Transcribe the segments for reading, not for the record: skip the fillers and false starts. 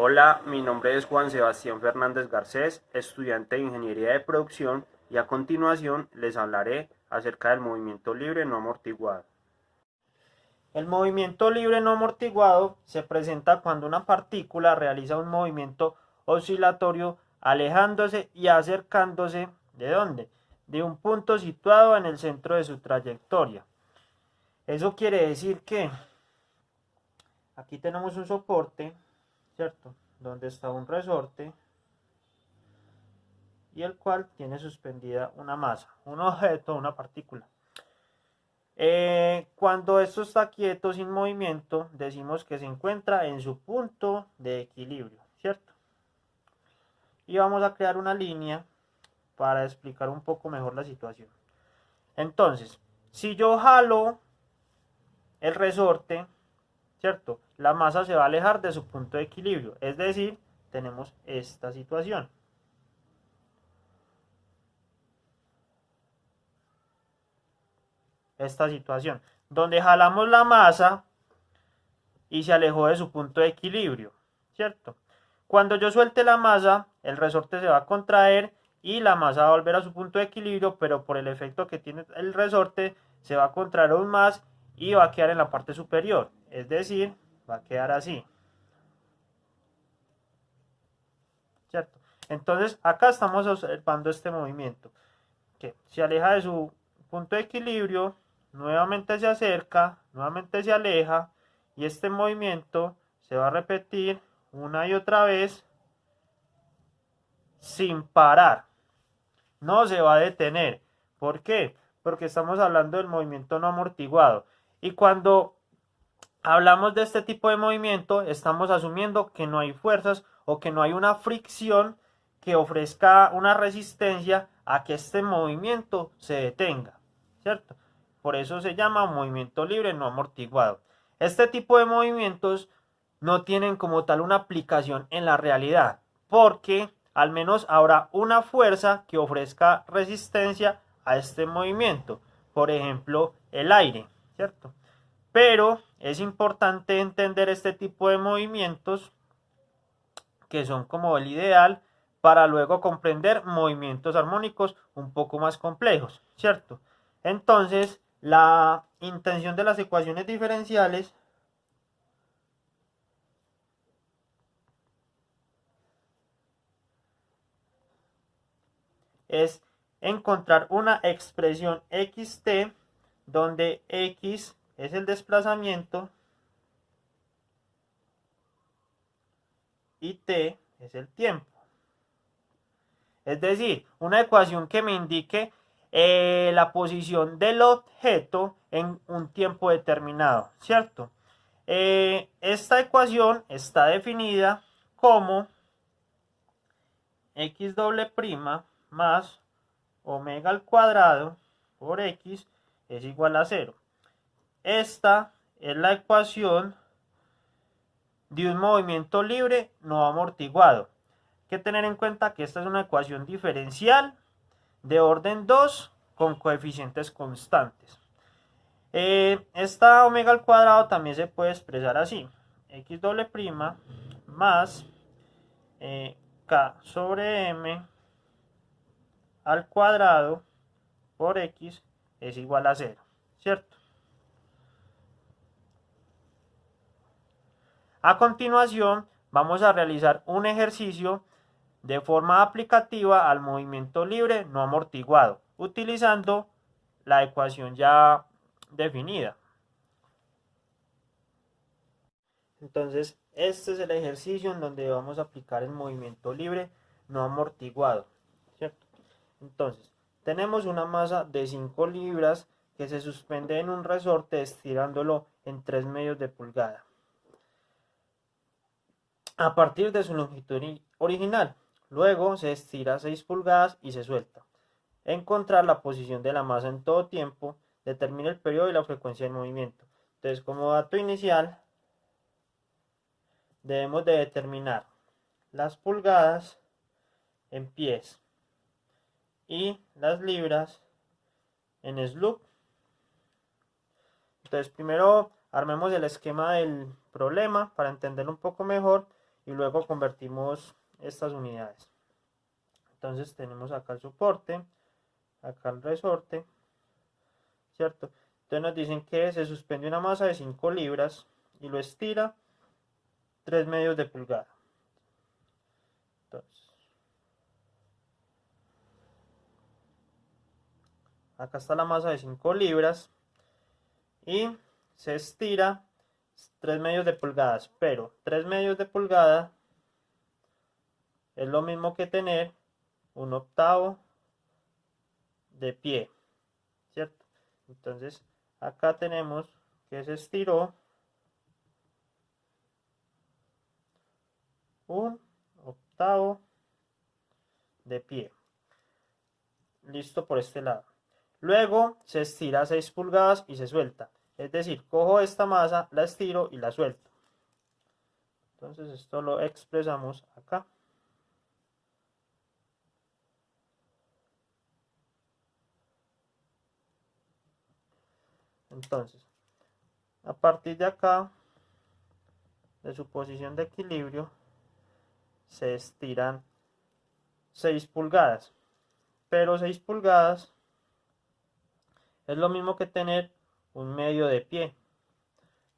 Hola, mi nombre es Juan Sebastián Fernández Garcés, estudiante de Ingeniería de Producción, y a continuación les hablaré acerca del movimiento libre no amortiguado. El movimiento libre no amortiguado se presenta cuando una partícula realiza un movimiento oscilatorio alejándose y acercándose ¿de dónde? De un punto situado en el centro de su trayectoria. Eso quiere decir que aquí tenemos un soporte, ¿cierto? Donde está un resorte y el cual tiene suspendida una masa, un objeto, una partícula. Cuando esto está quieto, sin movimiento, decimos que se encuentra en su punto de equilibrio, ¿cierto? Y vamos a crear una línea para explicar un poco mejor la situación. Entonces, si yo jalo el resorte, ¿cierto? La masa se va a alejar de su punto de equilibrio, es decir, tenemos esta situación. Donde jalamos la masa y se alejó de su punto de equilibrio, ¿cierto? Cuando yo suelte la masa, el resorte se va a contraer y la masa va a volver a su punto de equilibrio, pero por el efecto que tiene el resorte, se va a contraer aún más y va a quedar en la parte superior, es decir, va a quedar así, ¿cierto? Entonces, acá estamos observando este movimiento, que se aleja de su punto de equilibrio, nuevamente se acerca, nuevamente se aleja, y este movimiento se va a repetir una y otra vez sin parar. No se va a detener. ¿Por qué? Porque estamos hablando del movimiento no amortiguado. Y cuando hablamos de este tipo de movimiento, estamos asumiendo que no hay fuerzas o que no hay una fricción que ofrezca una resistencia a que este movimiento se detenga, ¿cierto? Por eso se llama movimiento libre no amortiguado. Este tipo de movimientos no tienen como tal una aplicación en la realidad, porque al menos habrá una fuerza que ofrezca resistencia a este movimiento, por ejemplo, el aire, ¿cierto? Pero es importante entender este tipo de movimientos que son como el ideal para luego comprender movimientos armónicos un poco más complejos, ¿cierto? Entonces, la intención de las ecuaciones diferenciales es encontrar una expresión xt donde x es el desplazamiento y t es el tiempo. Es decir, una ecuación que me indique la posición del objeto en un tiempo determinado, ¿cierto? Esta ecuación está definida como x doble prima más omega al cuadrado por x es igual a 0. Esta es la ecuación de un movimiento libre no amortiguado. Hay que tener en cuenta que esta es una ecuación diferencial de orden 2 con coeficientes constantes. Esta omega al cuadrado también se puede expresar así: x doble prima más k sobre m al cuadrado por x es igual a 0, ¿cierto? A continuación vamos a realizar un ejercicio de forma aplicativa al movimiento libre no amortiguado, utilizando la ecuación ya definida. Entonces, este es el ejercicio en donde vamos a aplicar el movimiento libre no amortiguado, ¿cierto? Entonces, tenemos una masa de 5 libras que se suspende en un resorte estirándolo en 3 medios de pulgada a partir de su longitud original. Luego se estira 6 pulgadas y se suelta. Encontrar la posición de la masa en todo tiempo, determina el periodo y la frecuencia del movimiento. Entonces, como dato inicial, debemos de determinar las pulgadas en pies y las libras en sloop. Entonces, primero armemos el esquema del problema para entenderlo un poco mejor, y y luego convertimos estas unidades. Entonces tenemos acá el soporte, acá el resorte, ¿cierto? Entonces nos dicen que se suspende una masa de 5 libras y lo estira 3/2 de pulgada. Entonces, acá está la masa de 5 libras y se estira 3/2 de pulgadas, pero 3/2 de pulgada es lo mismo que tener 1/8 de pie, ¿cierto? Entonces acá tenemos que se estiró 1/8 de pie. Listo por este lado. Luego se estira 6 pulgadas y se suelta. Es decir, cojo esta masa, la estiro y la suelto. Entonces esto lo expresamos acá. Entonces, a partir de acá, de su posición de equilibrio, se estiran 6 pulgadas. Pero 6 pulgadas es lo mismo que tener 1/2 de pie.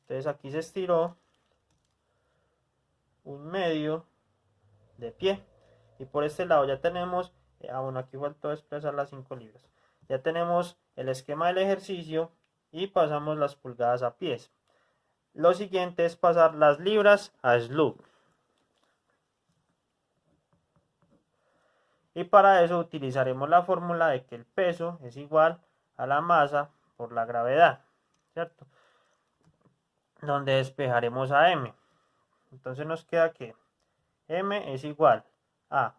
Entonces aquí se estiró 1/2 de pie. Y por este lado ya tenemos, bueno, aquí faltó expresar las 5 libras. Ya tenemos el esquema del ejercicio y pasamos las pulgadas a pies. Lo siguiente es pasar las libras a slug. Y para eso utilizaremos la fórmula de que el peso es igual a la masa por la gravedad, ¿cierto? Donde despejaremos a m. Entonces nos queda que m es igual a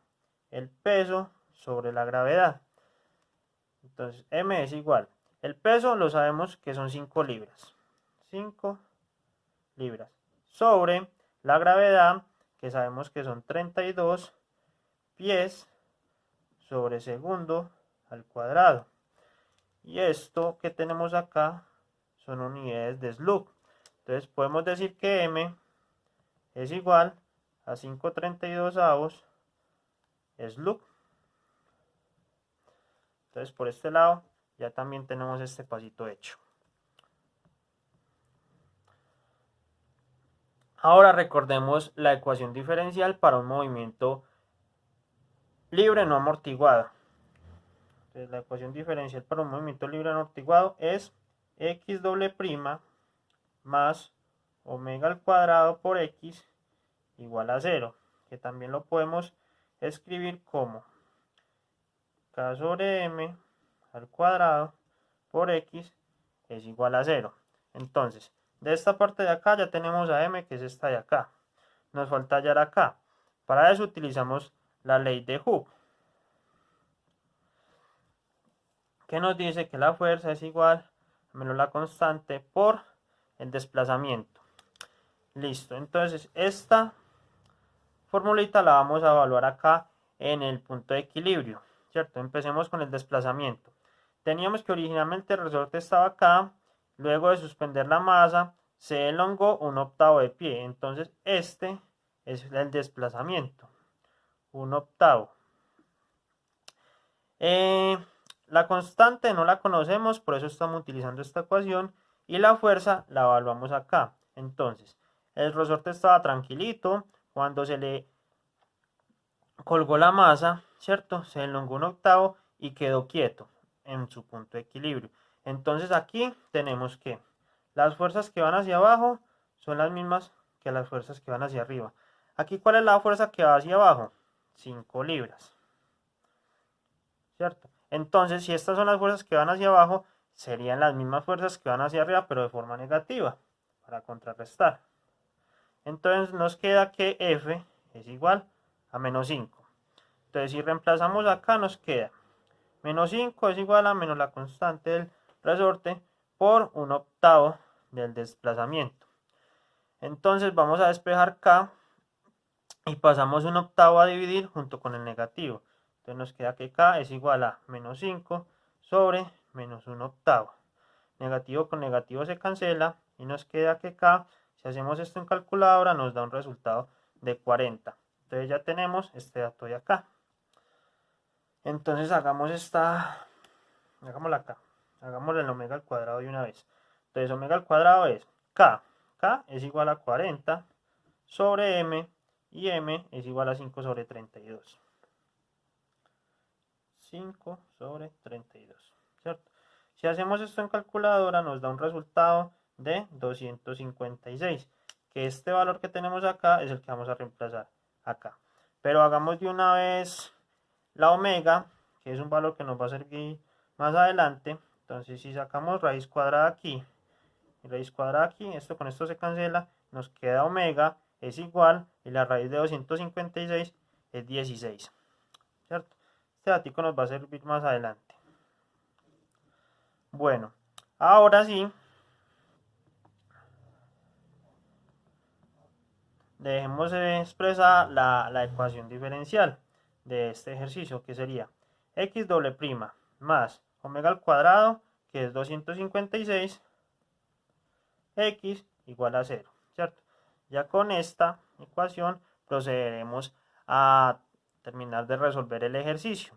el peso sobre la gravedad. Entonces m es igual. El peso lo sabemos que son 5 libras. 5 libras. Sobre la gravedad, que sabemos que son 32 pies sobre segundo al cuadrado. Y esto que tenemos acá son unidades de slug. Entonces podemos decir que m es igual a 5/32 slug. Entonces por este lado ya también tenemos este pasito hecho. Ahora recordemos la ecuación diferencial para un movimiento libre no amortiguado. Entonces la ecuación diferencial para un movimiento libre no amortiguado es x doble prima más omega al cuadrado por x igual a 0, que también lo podemos escribir como k sobre m al cuadrado por x es igual a 0. Entonces, de esta parte de acá ya tenemos a m, que es esta de acá. Nos falta hallar acá. Para eso utilizamos la ley de Hooke, que nos dice que la fuerza es igual a menos la constante por el desplazamiento. Listo, entonces esta formulita la vamos a evaluar acá en el punto de equilibrio, ¿cierto? Empecemos con el desplazamiento. Teníamos que originalmente el resorte estaba acá, luego de suspender la masa se elongó 1/8 de pie, entonces este es el desplazamiento, 1/8. La constante no la conocemos, por eso estamos utilizando esta ecuación, y la fuerza la evaluamos acá. Entonces, el resorte estaba tranquilito, cuando se le colgó la masa, ¿cierto? Se elongó 1/8 y quedó quieto en su punto de equilibrio. Entonces aquí tenemos que las fuerzas que van hacia abajo son las mismas que las fuerzas que van hacia arriba. Aquí, ¿cuál es la fuerza que va hacia abajo? 5 libras, ¿cierto? Entonces, si estas son las fuerzas que van hacia abajo, serían las mismas fuerzas que van hacia arriba, pero de forma negativa, para contrarrestar. Entonces nos queda que F es igual a menos 5. Entonces si reemplazamos acá nos queda menos 5 es igual a menos la constante del resorte por 1/8 del desplazamiento. Entonces vamos a despejar K y pasamos 1/8 a dividir junto con el negativo. Entonces nos queda que K es igual a menos 5 sobre menos 1/8. Negativo con negativo se cancela y nos queda que K, si hacemos esto en calculadora, nos da un resultado de 40. Entonces ya tenemos este dato de acá. Entonces hagámosla acá. Hagamos el omega al cuadrado de una vez. Entonces omega al cuadrado es K. K es igual a 40 sobre M y M es igual a 5 sobre 32. 5 sobre 32, ¿cierto? Si hacemos esto en calculadora nos da un resultado de 256, que este valor que tenemos acá es el que vamos a reemplazar acá. Pero hagamos de una vez la omega, que es un valor que nos va a servir más adelante. Entonces si sacamos raíz cuadrada aquí y raíz cuadrada aquí, esto con esto se cancela, nos queda omega es igual, y la raíz de 256 es 16, ¿cierto? Este dato nos va a servir más adelante. Bueno, ahora sí, dejemos expresar la ecuación diferencial de este ejercicio, que sería x doble prima más omega al cuadrado, que es 256, x igual a 0, ¿cierto? Ya con esta ecuación procederemos a terminar de resolver el ejercicio.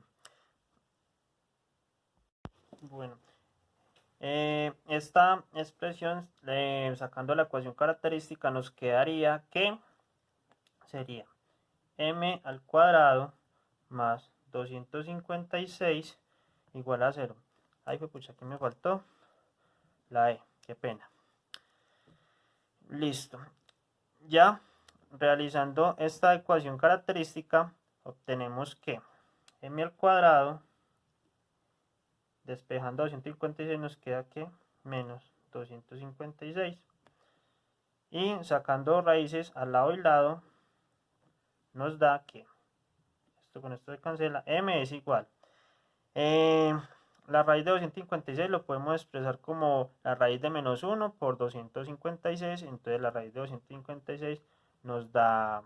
Bueno, esta expresión, sacando la ecuación característica, nos quedaría que sería m al cuadrado más 256 igual a 0. Ay, pues pucha, aquí me faltó la e, qué pena. Listo. Ya realizando esta ecuación característica, obtenemos que m al cuadrado, despejando 256, nos queda que menos 256. Y sacando raíces al lado y lado, nos da que, esto con esto se cancela, m es igual. La raíz de 256 lo podemos expresar como la raíz de menos 1 por 256. Entonces la raíz de 256 nos da,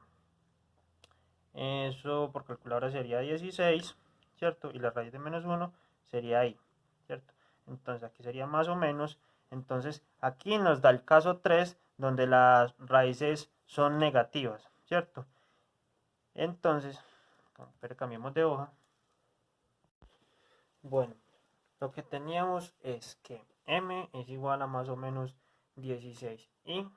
eso por calculadora sería 16, ¿cierto? Y la raíz de menos 1 sería ahí, ¿cierto? Entonces aquí sería más o menos. Entonces aquí nos da el caso 3, donde las raíces son negativas, ¿cierto? Entonces, pero cambiemos de hoja. Bueno, lo que teníamos es que m es igual a más o menos 16, y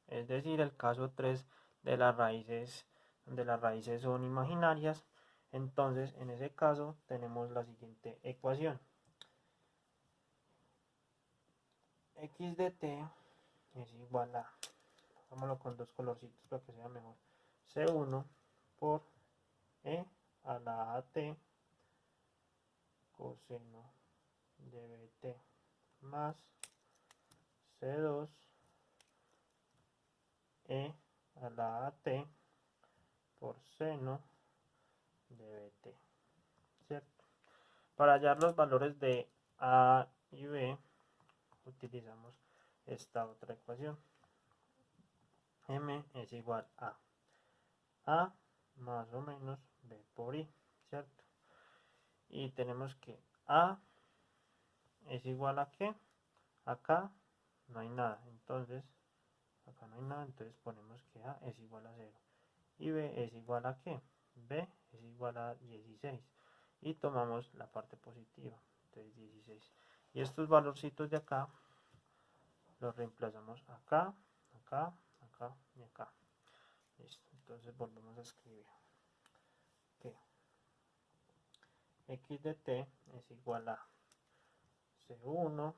es decir, el caso 3 de las raíces, donde las raíces son imaginarias. Entonces en ese caso tenemos la siguiente ecuación: x de t es igual a, hagámoslo con dos colorcitos para que sea mejor, c1 por e a la at coseno de bt más c2 e a la at por seno de bt, ¿cierto? Para hallar los valores de a y b utilizamos esta otra ecuación. M es igual a más o menos b por i, ¿cierto? Y tenemos que a es igual a ¿qué? Acá no hay nada, entonces acá no hay nada, entonces ponemos que a es igual a 0. Y b es igual a ¿qué? B es igual a 16. Y tomamos la parte positiva, entonces 16. Y estos valorcitos de acá los reemplazamos acá, acá, acá y acá. Listo. Entonces volvemos a escribir que x de t es igual a c1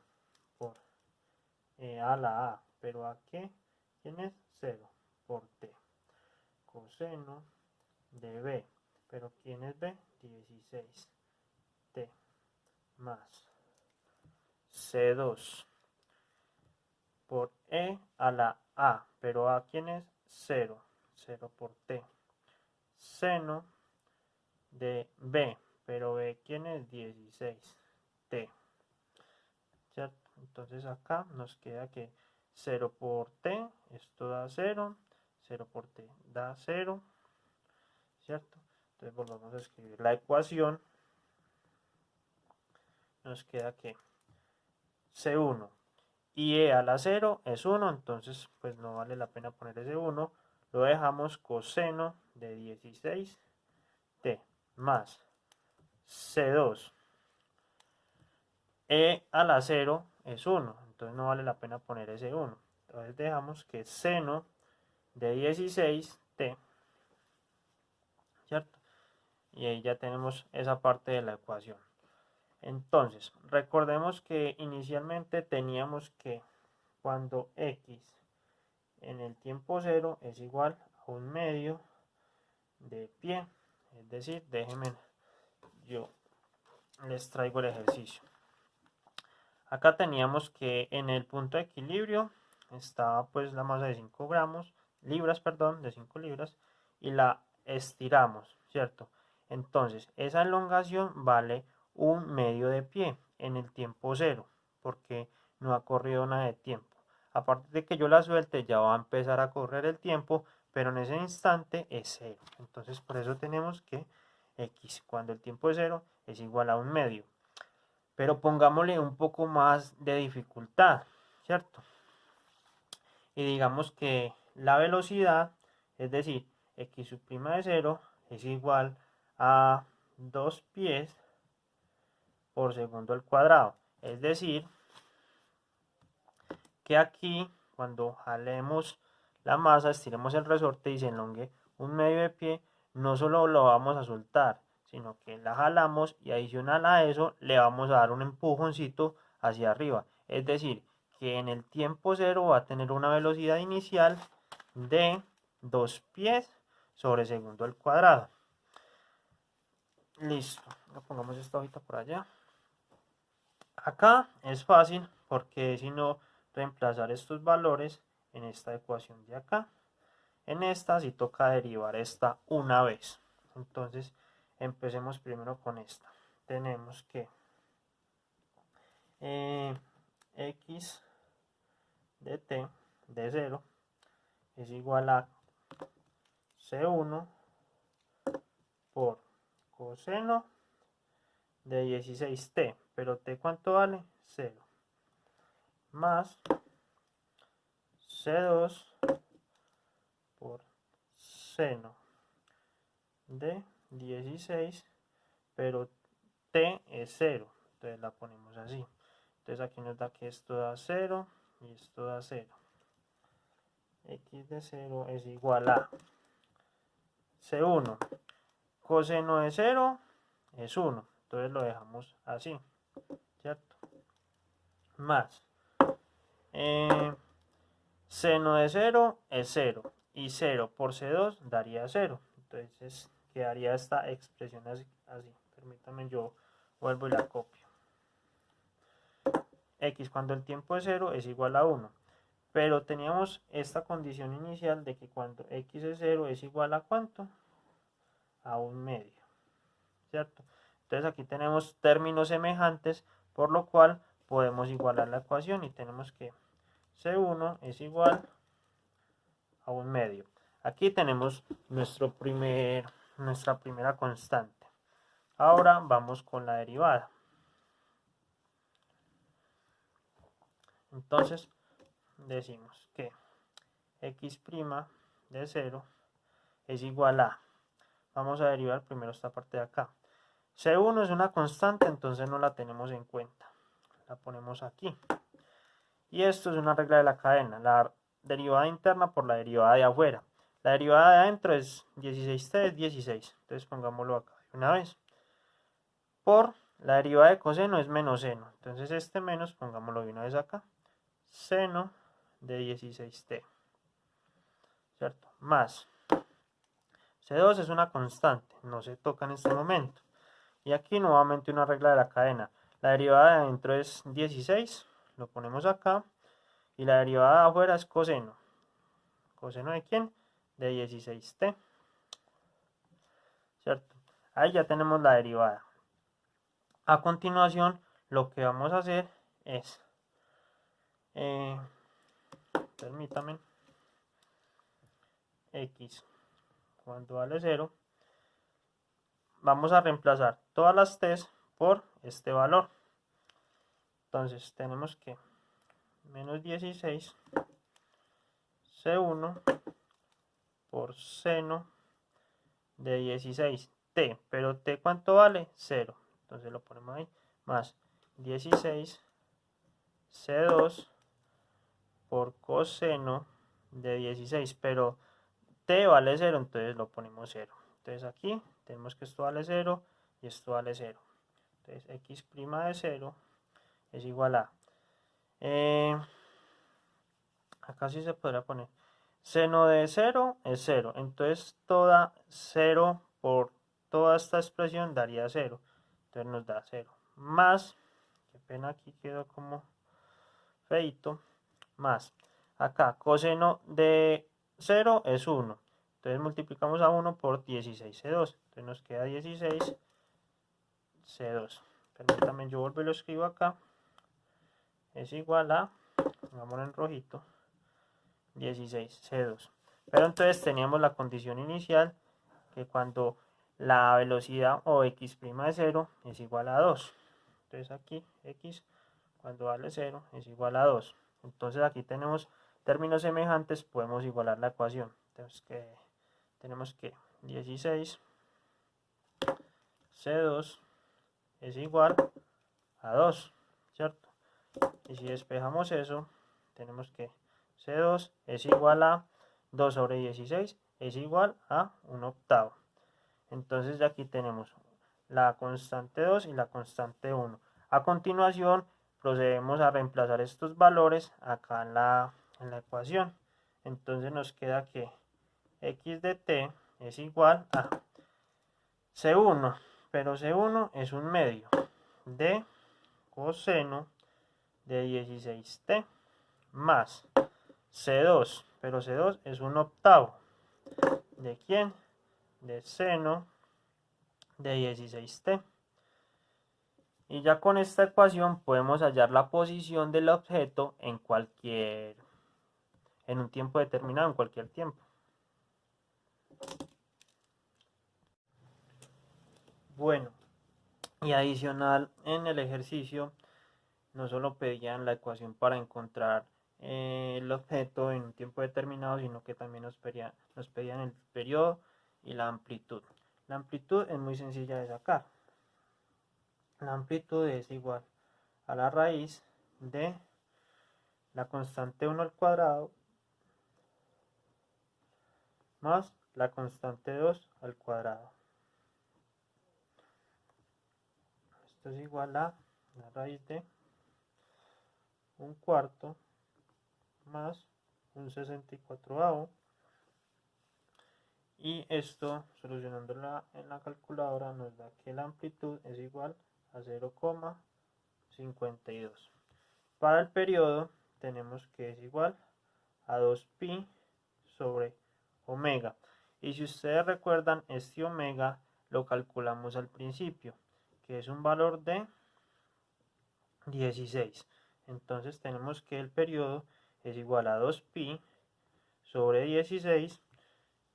por e a la a, pero ¿a qué? ¿Quién es? 0 por t, coseno de b, pero ¿quién es b? 16 t más c2 por e a la a, pero ¿a quién es? 0, 0 por t, seno de b, pero b quién es? 16 t, ¿cierto? Entonces acá nos queda que 0 por t, esto da 0, 0 por t da 0, ¿cierto? Entonces volvamos a escribir la ecuación. Nos queda que C1 y e a la 0 es 1, entonces pues no vale la pena poner ese 1, lo dejamos coseno de 16t más C2 e a la 0 es 1, entonces no vale la pena poner ese 1. Entonces dejamos que seno de 16t, ¿cierto? Y ahí ya tenemos esa parte de la ecuación. Entonces, recordemos que inicialmente teníamos que cuando x en el tiempo 0 es igual a 1/2 de pie, es decir, déjenme, yo les traigo el ejercicio. Acá teníamos que en el punto de equilibrio estaba pues la masa de 5 libras, de 5 libras, y la estiramos, ¿cierto? Entonces, esa elongación vale 1/2 de pie en el tiempo 0, porque no ha corrido nada de tiempo. A partir de que yo la suelte, ya va a empezar a correr el tiempo, pero en ese instante es 0. Entonces, por eso tenemos que x, cuando el tiempo es 0, es igual a 1/2. Pero pongámosle un poco más de dificultad, ¿cierto? Y digamos que la velocidad, es decir, x' de 0 es igual a 2 pies por segundo al cuadrado. Es decir, que aquí, cuando jalemos la masa, estiremos el resorte y se elongue 1/2 de pie, no solo lo vamos a soltar, sino que la jalamos y adicional a eso le vamos a dar un empujoncito hacia arriba. Es decir, que en el tiempo 0 va a tener una velocidad inicial de 2 pies sobre segundo al cuadrado. Listo, pongamos esta hojita por allá. Acá es fácil porque si no reemplazar estos valores en esta ecuación de acá. En esta sí toca derivar esta una vez. Entonces empecemos primero con esta. Tenemos que x de t de 0 es igual a C1 por coseno de 16t, pero t ¿cuánto vale? 0, más C2 por seno de 16, pero t es 0, entonces la ponemos así. Entonces aquí nos da que esto da 0 y esto da 0. X de 0 es igual a C1. Coseno de 0 es 1. Entonces lo dejamos así, ¿cierto? Más seno de 0 es 0. Y 0 por C2 daría 0. Entonces quedaría esta expresión así. Permítanme, yo vuelvo y la copio. X cuando el tiempo es 0 es igual a 1. Pero teníamos esta condición inicial de que cuando x es 0 es igual a ¿cuánto? A 1/2, ¿cierto? Entonces aquí tenemos términos semejantes, por lo cual podemos igualar la ecuación y tenemos que C1 es igual a 1/2. Aquí tenemos nuestra primera constante. Ahora vamos con la derivada. Entonces decimos que x' de 0 es igual a, vamos a derivar primero esta parte de acá. C1 es una constante, entonces no la tenemos en cuenta. La ponemos aquí. Y esto es una regla de la cadena. La derivada interna por la derivada de afuera. La derivada de adentro es 16t, es 16. Entonces pongámoslo acá de una vez. Por la derivada de coseno es menos seno. Entonces este menos, pongámoslo de una vez acá. Seno de 16t. ¿Cierto? Más. C2 es una constante. No se toca en este momento. Y aquí nuevamente una regla de la cadena. La derivada de adentro es 16. Lo ponemos acá. Y la derivada de afuera es coseno. ¿Coseno de quién? De 16t. ¿Cierto? Ahí ya tenemos la derivada. A continuación, lo que vamos a hacer es, permítame, x cuando vale 0, vamos a reemplazar todas las t's por este valor. Entonces tenemos que menos 16 C1 por seno de 16 t, pero t ¿cuánto vale? 0, entonces lo ponemos ahí, más 16 c2 por coseno de 16, pero t vale 0, entonces lo ponemos 0. Entonces aquí tenemos que esto vale 0 y esto vale 0. Entonces x' de 0 es igual a, acá sí se podrá poner, seno de 0 es 0, entonces toda 0 por toda esta expresión daría 0, entonces nos da 0, más, qué pena aquí quedó como feito, más, acá coseno de 0 es 1, entonces multiplicamos a 1 por 16C2, entonces nos queda 16C2, permítanme yo vuelvo y lo escribo acá, es igual a, pongámoslo en rojito, 16C2. Pero entonces teníamos la condición inicial que cuando la velocidad o x' de 0 es igual a 2. Entonces aquí x cuando vale 0 es igual a 2. Entonces aquí tenemos términos semejantes, podemos igualar la ecuación. Entonces tenemos que 16C2 es igual a 2, ¿cierto? Y si despejamos eso, tenemos que C2 es igual a 2 sobre 16 es igual a 1 octavo. Entonces de aquí tenemos la constante 2 y la constante 1. A continuación procedemos a reemplazar estos valores acá en la ecuación. Entonces nos queda que x de t es igual a C1, pero C1 es un medio de coseno de 16t más C2, pero C2 es un octavo. ¿De quién? De seno de 16t. Y ya con esta ecuación podemos hallar la posición del objeto en un tiempo determinado, en cualquier tiempo. Bueno, y adicional en el ejercicio, no solo pedían la ecuación para encontrar el objeto en un tiempo determinado, sino que también nos pedían el periodo y la amplitud. La amplitud es muy sencilla de sacar. La amplitud es igual a la raíz de la constante 1 al cuadrado más la constante 2 al cuadrado. Esto es igual a la raíz de un cuarto más un 64avo. Y esto, solucionándola en la calculadora, nos da que la amplitud es igual a 0,52. Para el periodo tenemos que es igual a 2pi sobre omega. Y si ustedes recuerdan, este omega lo calculamos al principio, que es un valor de 16. Entonces tenemos que el periodo es igual a 2pi sobre 16.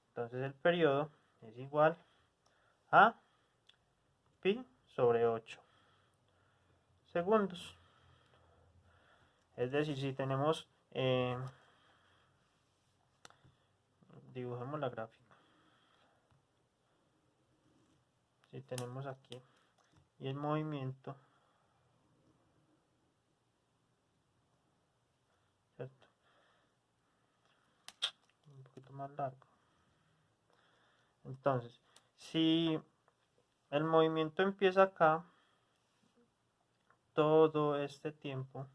Entonces el periodo es igual a pi sobre 8 segundos. Es decir, si tenemos, dibujemos la gráfica. Si tenemos aquí y el movimiento, ¿cierto? Un poquito más largo. Entonces, si el movimiento empieza acá, todo este tiempo,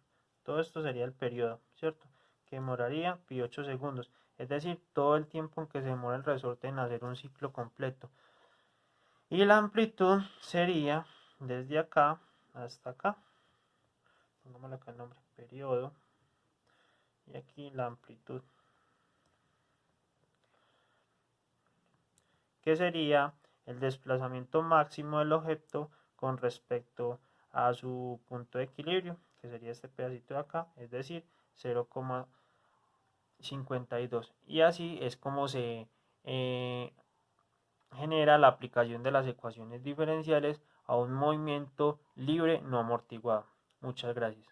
todo esto sería el periodo, ¿cierto? Que demoraría pi 8 segundos. Es decir, todo el tiempo en que se demora el resorte en hacer un ciclo completo. Y la amplitud sería desde acá hasta acá. Pongámosle acá el nombre, periodo. Y aquí la amplitud, que sería el desplazamiento máximo del objeto con respecto a su punto de equilibrio, que sería este pedacito de acá, es decir, 0,52. Y así es como se genera la aplicación de las ecuaciones diferenciales a un movimiento libre no amortiguado. Muchas gracias.